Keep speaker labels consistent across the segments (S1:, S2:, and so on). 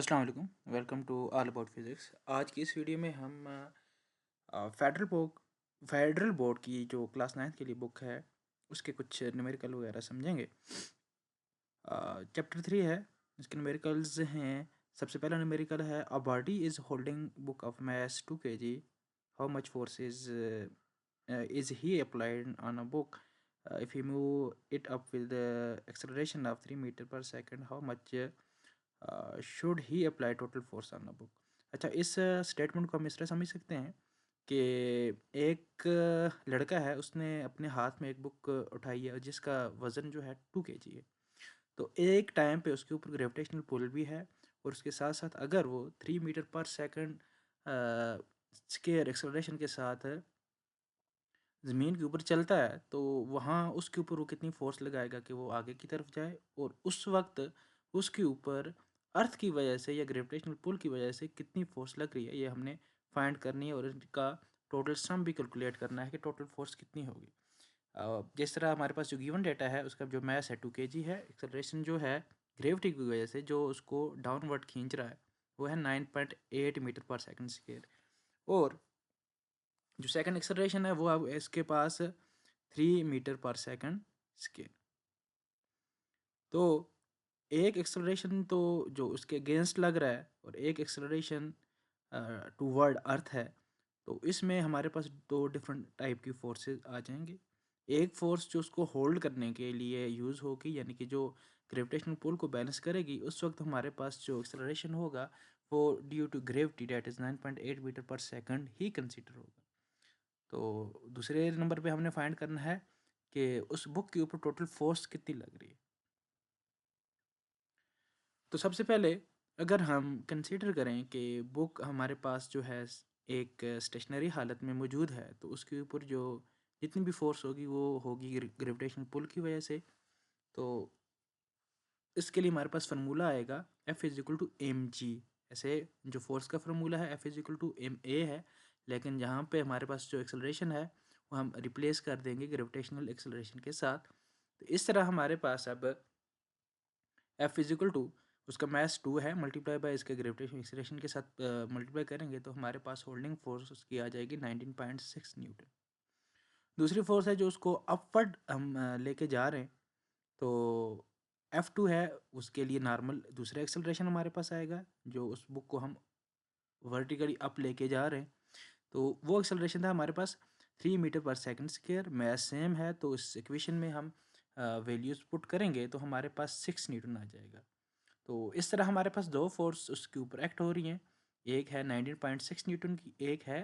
S1: अस्सलाम वालेकुम। Welcome to all about physics. आज की इस वीडियो में हम फेडरल बोर्ड की जो क्लास 9th के लिए बुक है उसके कुछ न्यूमेरिकल वगैरह समझेंगे। चैप्टर 3 है, इसके न्यूमेरिकल्स हैं। सबसे पहला न्यूमेरिकल है, a body is holding book of mass 2 kg, how much force is he applied on a book, if he move it up with acceleration of 3 meter पर second, how much should he apply total force on a book. अच्छा, इस statement को हम इस तरह समझ सकते हैं कि एक लड़का है, उसने अपने हाथ में एक बुक उठाई है जिसका वज़न जो है 2 kg है। तो एक टाइम पे उसके ऊपर ग्रेविटेशनल पुल भी है और उसके साथ साथ अगर वो 3 मीटर पर सेकंड स्केयर एक्सेलरेशन के साथ ज़मीन के ऊपर चलता है, तो वहाँ उसके ऊपर वो कितनी फ़ोर्स लगाएगा कि वो आगे की तरफ जाए, और उस वक्त उसके ऊपर अर्थ की वजह से या ग्रेविटेशनल पुल की वजह से कितनी फ़ोर्स लग रही है, ये हमने फाइंड करनी है और इनका टोटल सम भी कैलकुलेट करना है कि टोटल फ़ोर्स कितनी होगी। जिस तरह हमारे पास जो गिवन डेटा है उसका जो मास है 2 kg है, एक्सेलरेशन जो है ग्रेविटी की वजह से जो उसको डाउनवर्ड खींच रहा है वो है 9.8 मीटर पर सेकंड स्क्वायर, और जो सेकंड एक्सेलरेशन है वो अब इसके पास 3 मीटर पर सेकंड स्केयर। तो एक एक्सेलरेशन तो जो उसके अगेंस्ट लग रहा है और एक एक्सेलरेशन टूवर्ड अर्थ है, तो इसमें हमारे पास दो डिफरेंट टाइप की फोर्सेस आ जाएंगी। एक फोर्स जो उसको होल्ड करने के लिए यूज़ होगी, यानी कि जो ग्रेविटेशनल पुल को बैलेंस करेगी, उस वक्त हमारे पास जो एक्सेलरेशन होगा वो due to gravity that is 9.8 metre पर सेकंड ही कंसीडर होगा। तो दूसरे नंबर पे हमने फाइंड करना है कि उस बुक के ऊपर टोटल फोर्स कितनी लग रही है। तो सबसे पहले अगर हम कंसीडर करें कि बुक हमारे पास जो है एक स्टेशनरी हालत में मौजूद है, तो उसके ऊपर जो जितनी भी फोर्स होगी वो होगी ग्रेविटेशनल पुल की वजह से। तो इसके लिए हमारे पास फार्मूला आएगा F is equal to M G. ऐसे जो फोर्स का फार्मूला है F is equal to M A है, लेकिन यहाँ पे हमारे पास जो एक्सेलरेशन है वो हम रिप्लेस कर देंगे ग्रेविटेशनल एक्सेलरेशन के साथ। तो इस तरह हमारे पास अब F इज इक्वल टू उसका मास 2 है, मल्टीप्लाई बाय इसके ग्रेविटेशन एक्सेलरेशन के साथ मल्टीप्लाई करेंगे तो हमारे पास होल्डिंग फोर्स उसकी आ जाएगी 19.6 न्यूटन। दूसरी फोर्स है जो उसको अपवर्ड हम लेके जा रहे हैं, तो F2 है, उसके लिए नॉर्मल दूसरा एक्सेलरेशन हमारे पास आएगा जो उस बुक को हम वर्टिकली अप लेके जा रहे हैं। तो वो एक्सेलरेशन था हमारे पास 3 मीटर पर सेकंड स्क्वायर। मैथ सेम है तो इस इक्वेशन में हम वैल्यूज़ पुट करेंगे तो हमारे पास 6 न्यूटन आ जाएगा। तो इस तरह हमारे पास दो फोर्स उसके ऊपर एक्ट हो रही हैं, एक है 19.6 न्यूटन की, एक है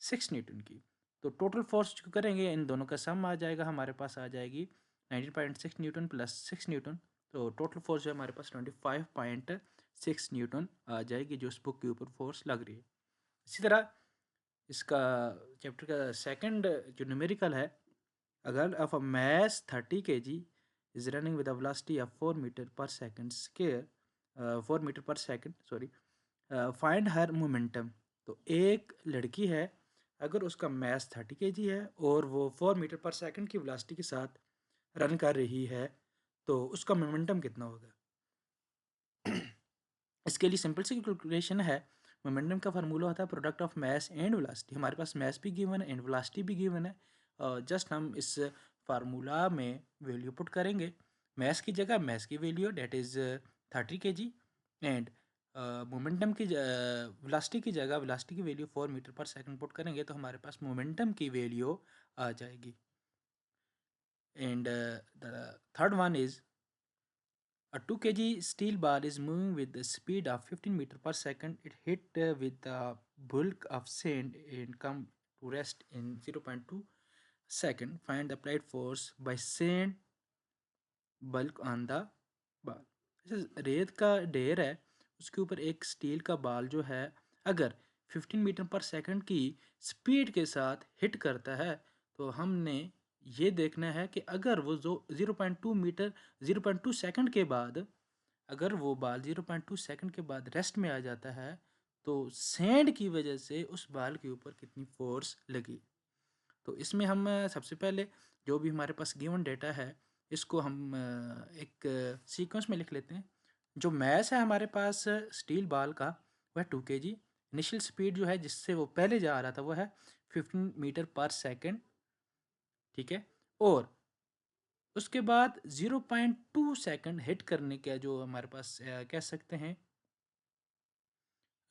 S1: 6 न्यूटन की। तो टोटल फोर्स जो करेंगे इन दोनों का सम आ जाएगा, हमारे पास आ जाएगी 19.6 न्यूटन प्लस 6 न्यूटन। तो टोटल फोर्स जो है हमारे पास 25.6 न्यूटन आ जाएगी जो उस बुक के ऊपर फोर्स लग रही है। इसी तरह इसका चैप्टर का सेकंड जो न्यूमेरिकल है, अगर of a mass 30 kg is running with a velocity of 4 meter per second square, 4 metre पर second sorry, find her momentum. तो एक लड़की है, अगर उसका मैस 30 kg है और वो 4 मीटर पर सेकंड की वेलोसिटी के साथ रन कर रही है, तो उसका मोमेंटम कितना होगा। इसके लिए सिंपल सी कैलकुलेशन है। मोमेंटम का फार्मूला होता है product of mass and velocity. हमारे पास मास भी गिवन है एंड वेलोसिटी भी गिवन है, जस्ट हम इस फार्मूला में वैल्यू पुट करेंगे। मास की जगह मास की value that is 30 kg, and momentum की वेलोसिटी की जगह वेलोसिटी की वैल्यू 4 मीटर पर सेकंड पुट करेंगे तो हमारे पास मोमेंटम की वैल्यू आ जाएगी। And the third one is a 2 kg steel bar is moving with the speed of 15 meter per second. It hit with a bulk of sand and come to rest in 0.2 second. Find the applied force by sand bulk on the ball. जैसे रेत का ढेर है, उसके ऊपर एक steel का बाल जो है अगर 15 मीटर पर सेकंड की स्पीड के साथ हिट करता है, तो हमने ये देखना है कि अगर वो जो 0.2 मीटर 0.2 सेकंड के बाद अगर वो बाल 0.2 सेकंड के बाद रेस्ट में आ जाता है, तो सैंड की वजह से उस बाल के ऊपर कितनी फोर्स लगी। तो इसमें हम सबसे पहले जो भी हमारे पास गिवन डेटा है इसको हम एक सीक्वेंस में लिख लेते हैं। जो मैस है हमारे पास स्टील बॉल का, वह 2 kg। इनिशियल स्पीड जो है जिससे वो पहले जा रहा था वो है 15 मीटर पर सेकंड, ठीक है। और उसके बाद 0.2 सेकंड हिट करने का जो हमारे पास कह सकते हैं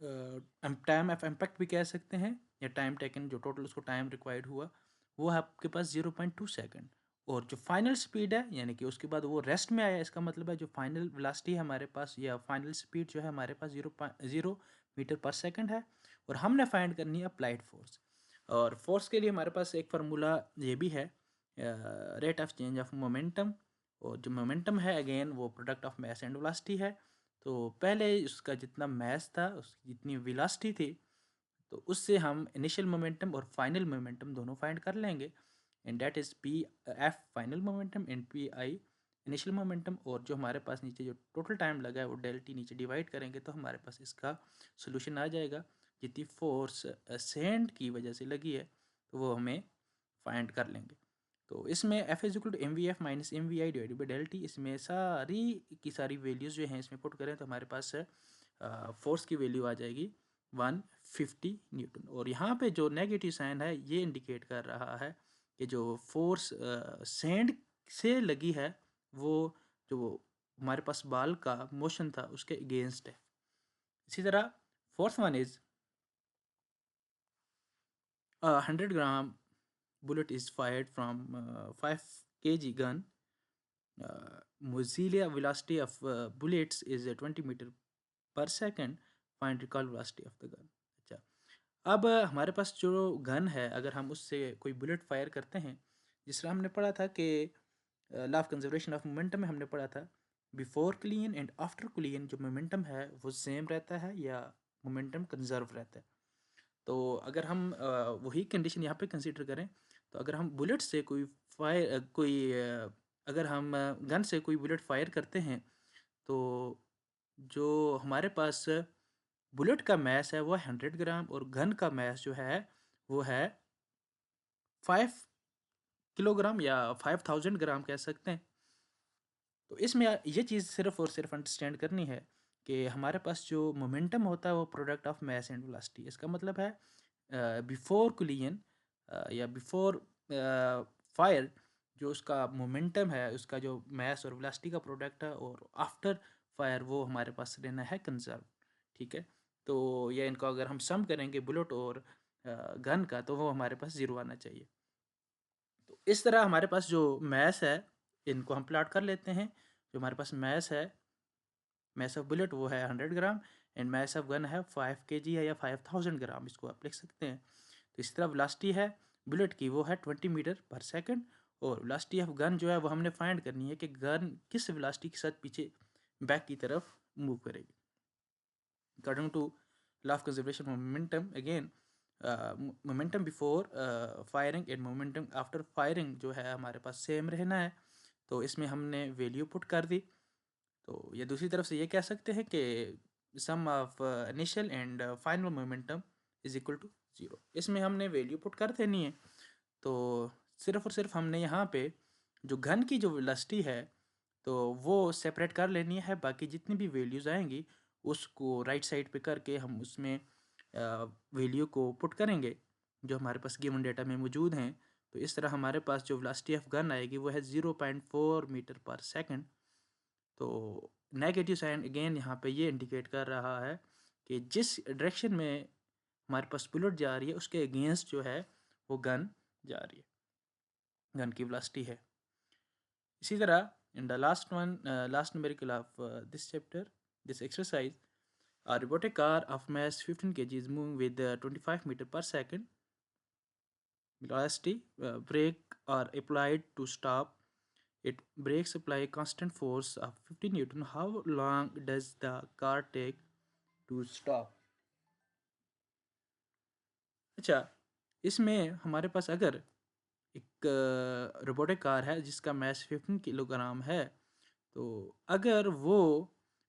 S1: टाइम ऑफ इम्पैक्ट भी कह सकते हैं, या टाइम टेकन जो टोटल उसको टाइम रिक्वायर्ड हुआ वो है आपके पास 0.2 सेकंड। और जो फाइनल स्पीड है यानी कि उसके बाद वो रेस्ट में आया, इसका मतलब है जो फाइनल वेलोसिटी है हमारे पास या फाइनल स्पीड जो है हमारे पास 0.0 मीटर पर सेकंड है। और हमने फाइंड करनी है अप्लाइड फोर्स। और फोर्स के लिए हमारे पास एक फार्मूला ये भी है, rate of change of momentum. और जो मोमेंटम है अगेन वो product of mass and velocity है। तो पहले उसका जितना मास था उसकी जितनी वेलोसिटी थी, तो उससे हम इनिशियल मोमेंटम और फाइनल मोमेंटम दोनों फाइंड कर लेंगे। And that is P F final momentum and P I initial momentum. और जो हमारे पास नीचे जो टोटल टाइम लगा है वो डेल टी नीचे डिवाइड करेंगे तो हमारे पास इसका सोल्यूशन आ जाएगा। जितनी फोर्स सेंड की वजह से लगी है तो वो हमें फाइंड कर लेंगे। तो इसमें F is equal to M V F minus M V I divide by del T, इसमें सारी की सारी वैल्यूज़ जो हैं इसमें पुट करें तो हमारे पास फोर्स की वैल्यू आ जाएगी 150 न्यूटन। और यहाँ पे जो नेगेटिव साइन है ये इंडिकेट कर रहा है कि जो फोर्स सैंड से लगी है वो जो हमारे पास बाल का मोशन था उसके अगेंस्ट है। इसी तरह fourth one is 100 gram bullet is fired from 5 kg gun. Mozilla velocity of bullets is 20 meter per second. Find recoil velocity of the gun. अच्छा, अब हमारे पास जो गन है अगर हम उससे कोई बुलेट फायर करते हैं, जिस तरह हमने पढ़ा था कि law of conservation of momentum में हमने पढ़ा था बिफोर क्लियन एंड आफ्टर क्लियन जो मोमेंटम है वो सेम रहता है या मोमेंटम कंजर्व रहता है। तो अगर हम वही कंडीशन यहाँ पे कंसीडर करें तो अगर हम बुलेट से कोई अगर हम गन से कोई बुलेट फायर करते हैं तो जो हमारे पास बुलेट का मैस है वो 100 ग्राम और गन का मैस जो है वो है 5 किलोग्राम या 5000 ग्राम कह सकते हैं। तो इसमें ये चीज़ सिर्फ और सिर्फ अंडरस्टैंड करनी है कि हमारे पास जो मोमेंटम होता है वो product of mass and velocity. इसका मतलब है बिफोर कुलियन या बिफोर फायर जो उसका मोमेंटम है उसका जो मैस और वेलोसिटी का प्रोडक्ट है, और आफ्टर फायर वो हमारे पास रहना है कंजर्व। ठीक है, तो ये इनको अगर हम सम करेंगे बुलेट और गन का तो वो हमारे पास ज़ीरो आना चाहिए। तो इस तरह हमारे पास जो मैस है इनको हम प्लाट कर लेते हैं। जो हमारे पास मैस है, मैस ऑफ बुलेट वो है 100 gram and mass of gun है 5 kg है या 5000 ग्राम, इसको आप लिख सकते हैं। तो इसी तरह वेलोसिटी है बुलेट की वो है 20 मीटर पर सेकंड, और वेलोसिटी ऑफ गन जो है वो हमने फाइंड करनी है कि गन किस वेलोसिटी के साथ पीछे बैक की तरफ मूव करेगी। According to law of conservation of momentum again momentum before firing and momentum after firing जो है हमारे पास सेम रहना है। तो इसमें हमने वैल्यू पुट कर दी। तो ये दूसरी तरफ से ये कह सकते हैं कि sum of initial and final momentum is equal to zero. इसमें हमने वैल्यू पुट कर देनी है। तो सिर्फ और सिर्फ हमने यहाँ पे जो घन की जो वेलोसिटी है तो वो सेपरेट कर लेनी है, बाकी जितनी भी वैल्यूज़ आएंगी उसको राइट साइड पे करके हम उसमें वैल्यू को पुट करेंगे जो हमारे पास गिवन डेटा में मौजूद हैं। तो इस तरह हमारे पास जो वेलोसिटी ऑफ गन आएगी वो है 0.4 मीटर पर सेकंड। तो नेगेटिव साइन अगेन यहाँ पे ये इंडिकेट कर रहा है कि जिस डायरेक्शन में हमारे पास बुलेट जा रही है उसके अगेंस्ट जो है वो गन जा रही है, गन की वेलोसिटी है। इसी तरह in the last numerical of this chapter this exercise a robotic car of mass 15 kg is moving with 25 meter per second velocity. Brake are applied to stop it. Brakes apply constant force of 50 newton. How long does the car take to stop? अच्छा, इसमें हमारे पास अगर एक robotic car है जिसका mess 15 kilogram है, तो अगर वो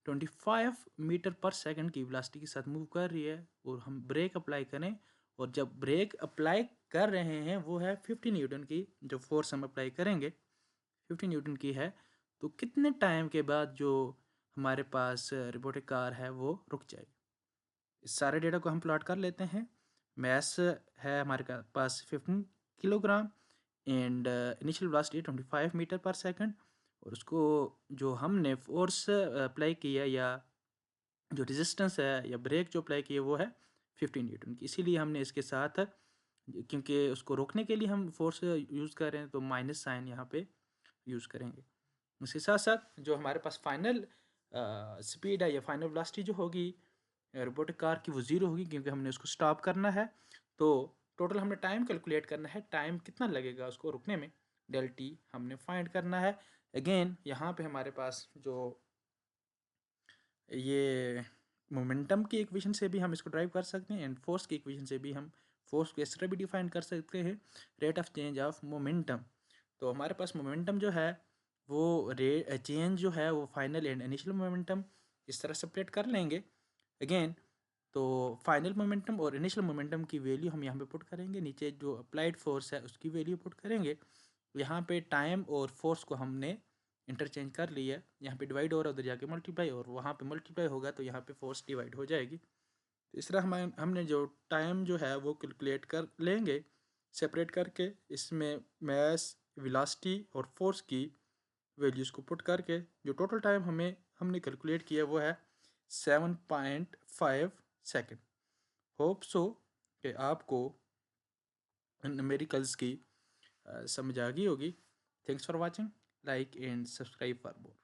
S1: 25 मीटर पर सेकंड की वेलोसिटी के साथ मूव कर रही है और हम ब्रेक अप्लाई करें, और जब ब्रेक अप्लाई कर रहे हैं वो है 50 न्यूटन की, जो फोर्स हम अप्लाई करेंगे 50 न्यूटन की है, तो कितने टाइम के बाद जो हमारे पास रोबोटिक कार है वो रुक जाएगी। इस सारे डेटा को हम प्लॉट कर लेते हैं। मैस है हमारे पास 15 kilogram and initial velocity 25 metre पर सेकंड, और उसको जो हमने फोर्स अप्लाई किया या जो रेजिस्टेंस है या ब्रेक जो अप्लाई किए वो है 15 न्यूटन की। इसीलिए हमने इसके साथ, क्योंकि उसको रोकने के लिए हम फोर्स यूज़ कर रहे हैं, तो माइनस साइन यहाँ पे यूज़ करेंगे। उसके साथ साथ जो हमारे पास फाइनल स्पीड है या फाइनल वेलोसिटी जो होगी रोबोटिक कार की, वो ज़ीरो होगी, क्योंकि हमने उसको स्टॉप करना है। तो टोटल हमने टाइम कैलकुलेट करना है, टाइम कितना लगेगा उसको रुकने में, डेल टी हमने फाइंड करना है। अगेन यहाँ पे हमारे पास जो ये मोमेंटम की इक्वेशन से भी हम इसको ड्राइव कर सकते हैं, एंड फोर्स की इक्वेशन से भी हम फोर्स को इस तरह भी डिफाइन कर सकते हैं, rate of change of momentum. तो हमारे पास मोमेंटम जो है वो चेंज जो है वो फाइनल एंड इनिशियल मोमेंटम इस तरह सेपरेट कर लेंगे। अगेन तो फाइनल मोमेंटम और इनिशियल मोमेंटम की वैल्यू हम यहाँ पे पुट करेंगे, नीचे जो अप्लाइड फोर्स है उसकी वैल्यू पुट करेंगे। यहाँ पे टाइम और फोर्स को हमने इंटरचेंज कर लिया है, यहाँ पे डिवाइड हो रहा है उधर जाके मल्टीप्लाई, और वहाँ पे मल्टीप्लाई होगा तो यहाँ पे फोर्स डिवाइड हो जाएगी। तो इस तरह हमने जो टाइम जो है वो कैलकुलेट कर लेंगे सेपरेट करके, इसमें मैस वेलोसिटी और फोर्स की वैल्यूज़ को पुट करके जो टोटल टाइम हमने कैलकुलेट किया वो है 7.5 सेकेंड। होप सो कि आपको न्यूमेरिकल्स की समझ आ गई होगी। Thanks for watching, like and subscribe for more.